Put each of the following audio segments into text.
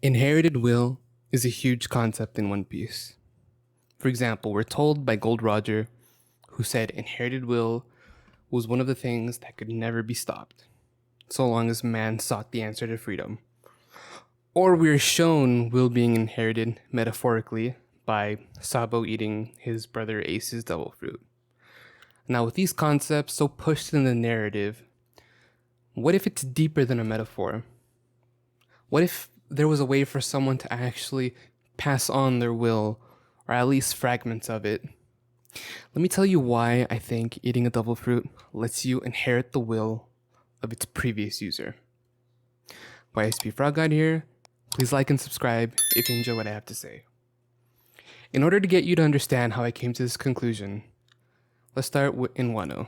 Inherited will is a huge concept in One Piece. For example, we're told by Gold Roger, who said inherited will was one of the things that could never be stopped, so long as man sought the answer to freedom. Or we're shown will being inherited metaphorically by Sabo eating his brother Ace's devil fruit. Now, with these concepts so pushed in the narrative, what if it's deeper than a metaphor? What if there was a way for someone to actually pass on their will, or at least fragments of it? Let me tell you why I think eating a devil fruit lets you inherit the will of its previous user. YSP Frog God here. Please like and subscribe if you enjoy what I have to say. In order to get you to understand how I came to this conclusion, let's start in Wano.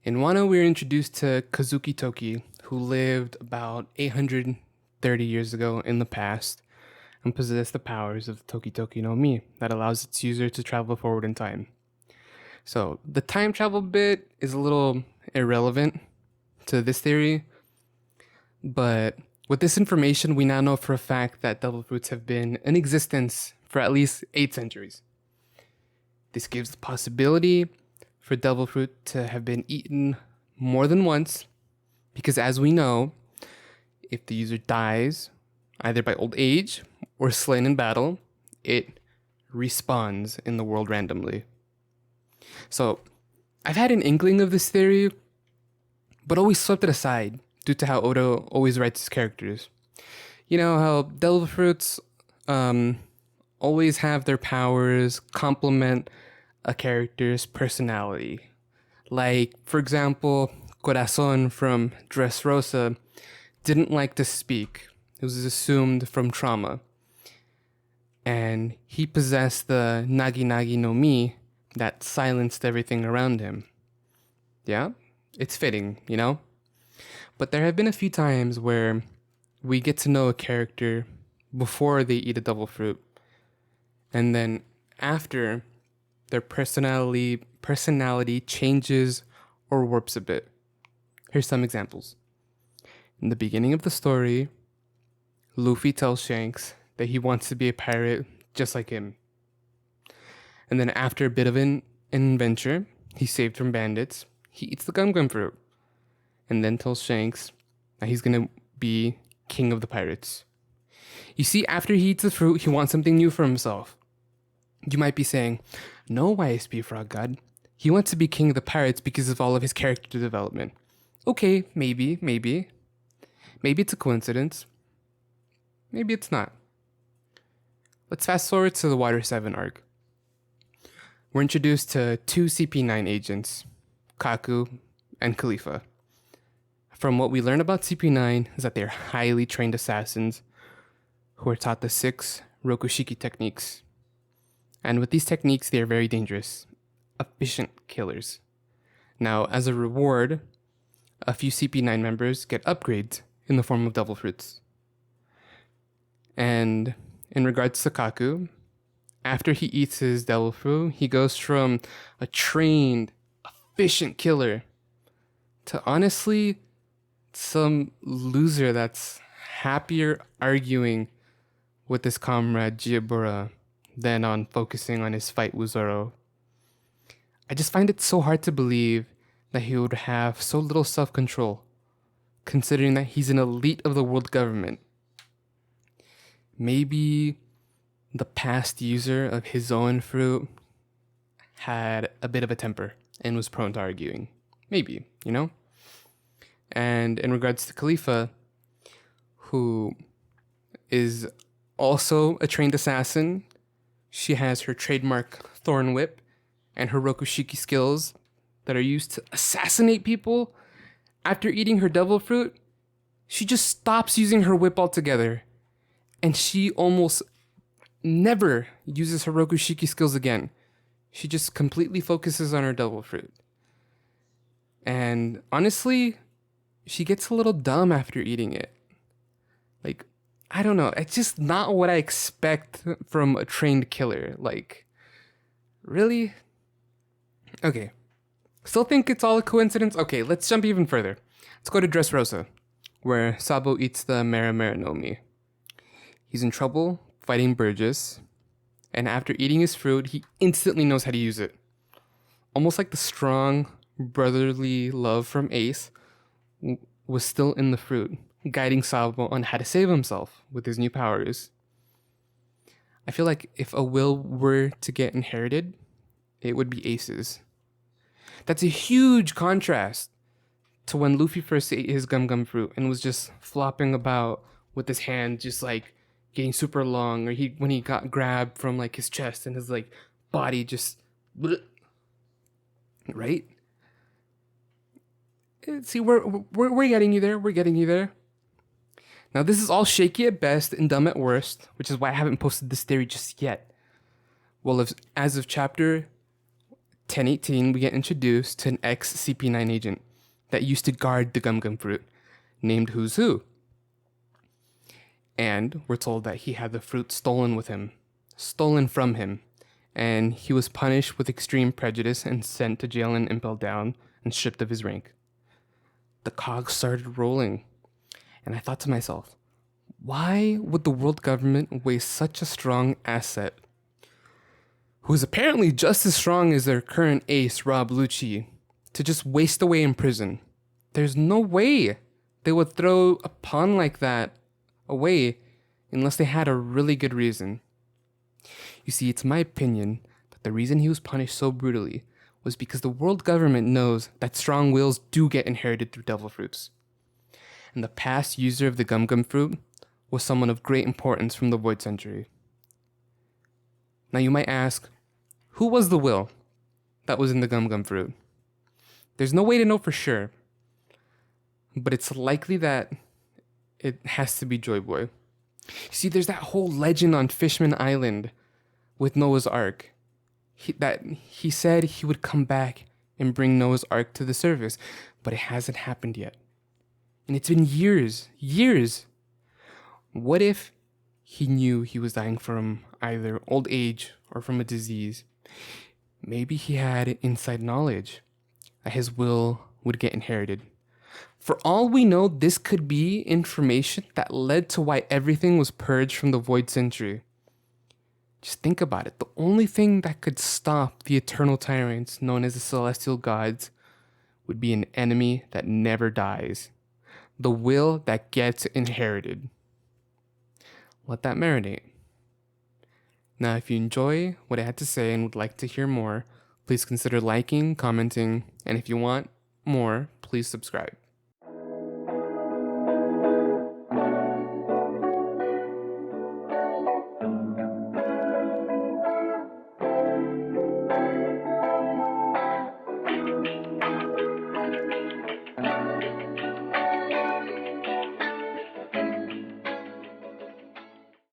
In Wano, we are introduced to Kazuki Toki, who lived about 830 years ago in the past and possessed the powers of Toki Toki no Mi that allows its user to travel forward in time. So the time travel bit is a little irrelevant to this theory, but with this information, we now know for a fact that devil fruits have been in existence for at least 8 centuries. This gives the possibility for devil fruit to have been eaten more than once, because as we know, if the user dies, either by old age or slain in battle, it respawns in the world randomly. So, I've had an inkling of this theory, but always swept it aside due to how Oda always writes his characters. You know how devil fruits always have their powers complement a character's personality. Like, for example, Corazon from Dressrosa didn't like to speak. It was assumed from trauma. And he possessed the Nagi Nagi no Mi that silenced everything around him. Yeah? It's fitting, you know? But there have been a few times where we get to know a character before they eat a devil fruit. And then after, their personality changes or warps a bit. Here's some examples. In the beginning of the story, Luffy tells Shanks that he wants to be a pirate just like him. And then after a bit of an adventure, he's saved from bandits, he eats the gum gum fruit. And then tells Shanks that he's gonna be king of the pirates. You see, after he eats the fruit, he wants something new for himself. You might be saying, no, YSP Frog God. He wants to be king of the pirates because of all of his character development. Okay, maybe. Maybe it's a coincidence. Maybe it's not. Let's fast forward to the Water 7 arc. We're introduced to 2 CP9 agents, Kaku and Khalifa. From what we learn about CP9 is that they're highly trained assassins who are taught the 6 Rokushiki techniques. And with these techniques, they are very dangerous, efficient killers. Now, as a reward, a few CP9 members get upgrades in the form of devil fruits. And in regards to Kaku, after he eats his devil fruit, he goes from a trained, efficient killer to honestly some loser that's happier arguing with his comrade Jiabura than on focusing on his fight with Zoro. I just find it so hard to believe that he would have so little self-control, considering that he's an elite of the world government. Maybe the past user of his own fruit had a bit of a temper and was prone to arguing. Maybe, you know? And in regards to Khalifa, who is also a trained assassin, she has her trademark Thorn Whip and her Rokushiki skills that are used to assassinate people. After eating her devil fruit, she just stops using her whip altogether. And she almost never uses her Rokushiki skills again. She just completely focuses on her devil fruit. And honestly, she gets a little dumb after eating it. Like, I don't know. It's just not what I expect from a trained killer. Like, really? Okay. Still think it's all a coincidence? Okay, let's jump even further. Let's go to Dressrosa, where Sabo eats the Mera Mera no Mi. He's in trouble fighting Burgess, and after eating his fruit, he instantly knows how to use it. Almost like the strong brotherly love from Ace was still in the fruit, guiding Sabo on how to save himself with his new powers. I feel like if a will were to get inherited, it would be Ace's. That's a huge contrast to when Luffy first ate his gum gum fruit and was just flopping about with his hand just like getting super long, or when he got grabbed from like his chest and his like body just right. See, we're getting you there. We're getting you there. Now this is all shaky at best and dumb at worst, which is why I haven't posted this theory just yet. Well, as of chapter 1018, we get introduced to an ex-CP9 agent that used to guard the gum gum fruit, named Who's Who. And we're told that he had the fruit stolen from him, and he was punished with extreme prejudice and sent to jail and impelled down and stripped of his rank. The cogs started rolling, and I thought to myself, why would the world government waste such a strong asset, who is apparently just as strong as their current ace, Rob Lucci, to just waste away in prison? There's no way they would throw a pawn like that away unless they had a really good reason. You see, it's my opinion that the reason he was punished so brutally was because the world government knows that strong wills do get inherited through devil fruits. And the past user of the gum gum fruit was someone of great importance from the Void Century. Now you might ask, who was the will that was in the gum gum fruit? There's no way to know for sure, but it's likely that it has to be Joyboy. You see, there's that whole legend on Fishman Island with Noah's Ark. He said he would come back and bring Noah's Ark to the surface, but it hasn't happened yet. And it's been years. What if he knew he was dying from either old age or from a disease? Maybe he had inside knowledge that his will would get inherited. For all we know, this could be information that led to why everything was purged from the Void Century. Just think about it. The only thing that could stop the eternal tyrants known as the Celestial Gods would be an enemy that never dies. The will that gets inherited. Let that marinate. Now, if you enjoy what I had to say and would like to hear more, please consider liking, commenting, and if you want more, please subscribe.